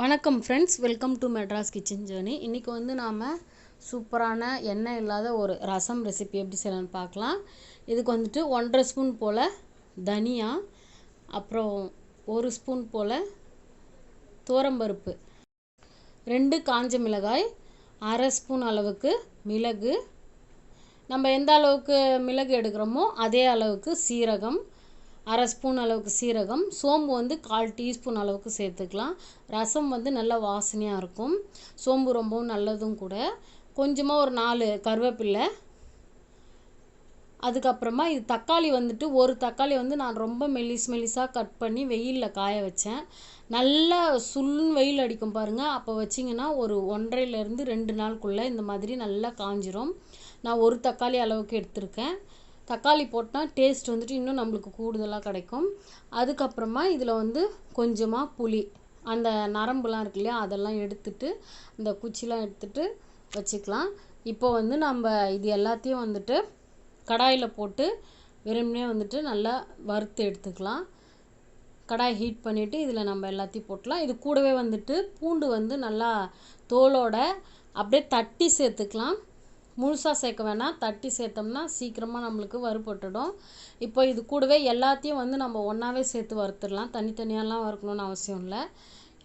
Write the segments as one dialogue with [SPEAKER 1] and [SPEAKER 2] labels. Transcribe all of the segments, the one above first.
[SPEAKER 1] வணக்கம் friends, welcome to Madras kitchen journey. இன்றைக்கி வந்து நாம் சூப்பரான எண்ணெய் இல்லாத ஒரு ரசம் ரெசிபி எப்படி செய்யலாம்னு பார்க்கலாம். இதுக்கு வந்துட்டு 1.5 ஸ்பூன் போல் தனியா, அப்புறம் 1 ஸ்பூன் போல் துவரம்பருப்பு, 2 காஞ்ச மிளகாய், அரை ஸ்பூன் அளவுக்கு மிளகு, நம்ம எந்த அளவுக்கு மிளகு எடுக்கிறோமோ அதே அளவுக்கு சீரகம், அரை ஸ்பூன் அளவுக்கு சீரகம், சோம்பு வந்து 1/4 டீஸ்பூன் அளவுக்கு சேர்த்துக்கலாம். ரசம் வந்து நல்லா வாசனையாக இருக்கும். சோம்பு ரொம்பவும் நல்லதும் கூட. கொஞ்சமாக ஒரு 4 கருவேப்பிலை. அதுக்கப்புறமா இது தக்காளி வந்துட்டு ஒரு தக்காளி வந்து நான் ரொம்ப மெலிசாக கட் பண்ணி வெயிலில் காய வச்சேன். நல்லா சுல்லுன்னு வெயில் அடிக்கும் பாருங்கள். அப்போ வச்சிங்கன்னா ஒரு 1.5லேருந்து 2 நாளுக்குள்ளே இந்த மாதிரி நல்லா காஞ்சிரும். நான் ஒரு தக்காளி அளவுக்கு எடுத்திருக்கேன். தக்காளி போட்டால் டேஸ்ட் வந்துட்டு இன்னும் நம்மளுக்கு கூடுதலாக கிடைக்கும். அதுக்கப்புறமா இதில் வந்து கொஞ்சமாக புளி, அந்த நரம்புலாம் இருக்கு இல்லையா, அதெல்லாம் எடுத்துட்டு இந்த குச்சிலாம் எடுத்துட்டு வச்சுக்கலாம். இப்போ வந்து நம்ம இது எல்லாத்தையும் வந்துட்டு கடாயில் போட்டு வெறுமனே வந்துட்டு நல்லா வறுத்து எடுத்துக்கலாம். கடாய் ஹீட் பண்ணிவிட்டு இதில் நம்ம எல்லாத்தையும் போட்டலாம். இது கூடவே வந்துட்டு பூண்டு வந்து நல்லா தோலோட அப்படியே தட்டி சேர்த்துக்கலாம். முழுசாக சேர்க்க வேணாம், தட்டி சேர்த்தோம்னா சீக்கிரமாக நம்மளுக்கு வறுபட்டுடும். இப்போ இது கூடவே எல்லாத்தையும் வந்து நம்ம ஒன்றாவே சேர்த்து வறுத்துடலாம். தனித்தனியாலாம் வறுக்கணுன்னு அவசியம் இல்லை.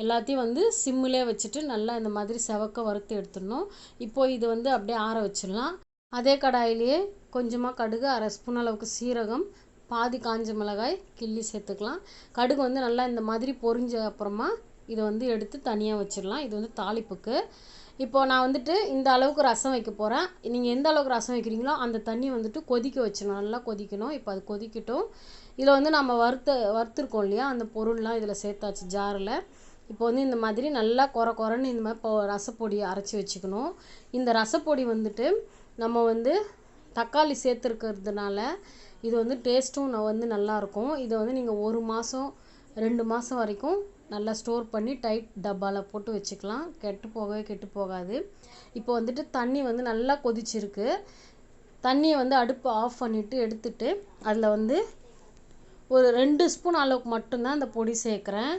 [SPEAKER 1] எல்லாத்தையும் வந்து சிம்மிலே வச்சுட்டு நல்லா இந்த மாதிரி செவக்க வறுத்து எடுத்துடணும். இப்போ இது வந்து அப்படியே ஆற வச்சிடலாம். அதே கடாயிலேயே கொஞ்சமாக கடுகு, அரை ஸ்பூன் அளவுக்கு சீரகம், பாதி காஞ்ச மிளகாய் கிள்ளி சேர்த்துக்கலாம். கடுகு வந்து நல்லா இந்த மாதிரி பொரிஞ்ச அப்புறமா இதை வந்து எடுத்து தனியாக வச்சிடலாம். இது வந்து தாளிப்புக்கு. இப்போது நான் வந்துட்டு இந்த அளவுக்கு ரசம் வைக்க போகிறேன். நீங்கள் எந்த அளவுக்கு ரசம் வைக்கிறீங்களோ அந்த தண்ணி வந்துட்டு கொதிக்க வச்சிடணும், நல்லா கொதிக்கணும். இப்போ அது கொதிக்கட்டும். இதில் வந்து நம்ம வறுத்துருக்கோம் இல்லையா, அந்த பொருள்லாம் இதில் சேர்த்தாச்சு ஜாரில். இப்போ வந்து இந்த மாதிரி நல்லா குறன்னு இந்த மாதிரி ரசப்பொடியை அரைச்சி வச்சுக்கணும். இந்த ரசப்பொடி வந்துட்டு நம்ம வந்து தக்காளி சேர்த்துருக்கிறதுனால இது வந்து டேஸ்ட்டும் வந்து நல்லாயிருக்கும். இதை வந்து நீங்கள் 1 மாதம் 2 மாதம் வரைக்கும் நல்லா ஸ்டோர் பண்ணி டைட் டப்பாவில் போட்டு வச்சுக்கலாம். கெட்டு போகாது. இப்போ வந்துட்டு தண்ணி வந்து நல்லா கொதிச்சிருக்கு. தண்ணியை வந்து அடுப்பு ஆஃப் பண்ணிவிட்டு எடுத்துட்டு அதில் வந்து ஒரு 2 ஸ்பூன் அளவுக்கு மட்டும்தான் அந்த பொடி சேர்க்குறேன்.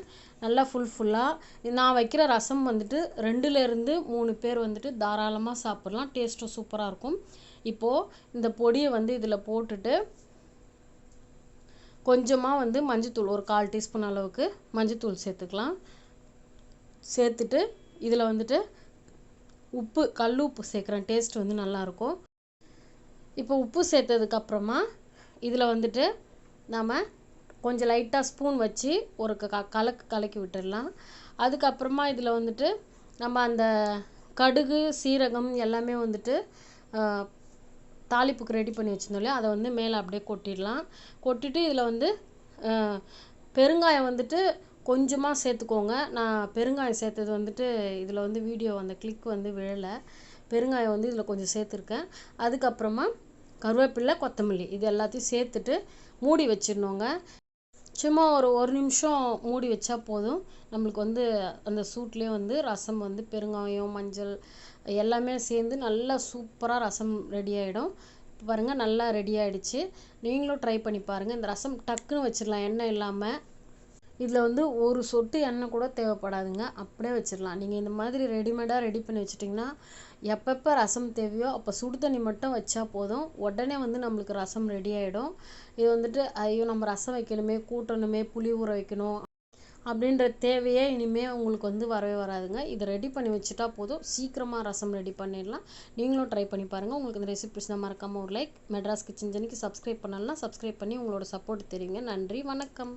[SPEAKER 1] நல்லா ஃபுல்லாக நான் வைக்கிற ரசம் வந்துட்டு 2லேருந்து 3 பேர் வந்துட்டு தாராளமாக சாப்பிட்லாம். டேஸ்ட்டும் சூப்பராக இருக்கும். இப்போது இந்த பொடியை வந்து இதில் போட்டுட்டு கொஞ்சமாக வந்து மஞ்சத்தூள், ஒரு 1/4 டீஸ்பூன் அளவுக்கு மஞ்சத்தூள் சேர்த்துக்கலாம். சேர்த்துட்டு இதில் வந்துட்டு உப்பு, கல் உப்பு சேர்க்குறேன். டேஸ்ட் வந்து நல்லாயிருக்கும். இப்போ உப்பு சேர்த்ததுக்கப்புறமா இதில் வந்துட்டு நம்ம கொஞ்சம் லைட்டாக ஸ்பூன் வச்சு ஒரு கலக்கி விட்டுடலாம். அதுக்கப்புறமா இதில் வந்துட்டு நம்ம அந்த கடுகு, சீரகம் எல்லாமே வந்துட்டு தாளிப்புக்கு ரெடி பண்ணி வச்சுருந்தோம் இல்லையா, அதை வந்து மேலே அப்படியே கொட்டிடலாம். கொட்டிட்டு இதில் வந்து பெருங்காயம் வந்துட்டு கொஞ்சமாக சேர்த்துக்கோங்க. நான் பெருங்காயம் சேர்த்தது வந்துட்டு இதில் வந்து வீடியோ அந்த கிளிக் வந்து விழலை. பெருங்காயம் வந்து இதில் கொஞ்சம் சேர்த்துருக்கேன். அதுக்கப்புறமா கருவேப்பிலை, கொத்தமல்லி இது எல்லாத்தையும் சேர்த்துட்டு மூடி வச்சிடணுங்க. சும்மா ஒரு நிமிஷம் மூடி வச்சா போதும். நம்மளுக்கு வந்து அந்த சூட்லேயே வந்து ரசம் வந்து பெருங்காயம், மஞ்சள் எல்லாமே சேர்ந்து நல்லா சூப்பராக ரசம் ரெடி ஆகிடும். இப்போ பாருங்கள், நல்லா ரெடி ஆகிடுச்சு. நீங்களும் ட்ரை பண்ணி பாருங்கள். இந்த ரசம் டக்குன்னு வச்சிடலாம், எண்ணெய் இல்லாமல். இதில் வந்து ஒரு சொட்டு எண்ணெய் கூட தேவைப்படாதுங்க, அப்படியே வச்சிடலாம். நீங்கள் இந்த மாதிரி ரெடிமேடாக ரெடி பண்ணி வச்சிட்டிங்கன்னா எப்பப்போ ரசம் தேவையோ அப்போ சுடு தண்ணி மட்டும் வச்சா போதும், உடனே வந்து நம்மளுக்கு ரசம் ரெடி ஆகிடும். இது வந்துட்டு ஐயோ நம்ம ரசம் வைக்கணுமே, கூட்டணுமே, புளி ஊற வைக்கணும் அப்படின்ற தேவையே இனிமேல் உங்களுக்கு வந்து வரவே வராதுங்க. இதை ரெடி பண்ணி வச்சுட்டா போதும், சீக்கிரமாக ரசம் ரெடி பண்ணிடலாம். நீங்களும் ட்ரை பண்ணி பாருங்கள். உங்களுக்கு இந்த ரெசிபிஸ் தான் மறக்காமல் ஒரு லைக். மெட்ராஸ் கிச்சன் ஜேர்னிக்கு சப்ஸ்கிரைப் பண்ணலாம். சப்ஸ்கிரைப் பண்ணி உங்களோட சப்போர்ட் தெரியுங்க. நன்றி, வணக்கம்.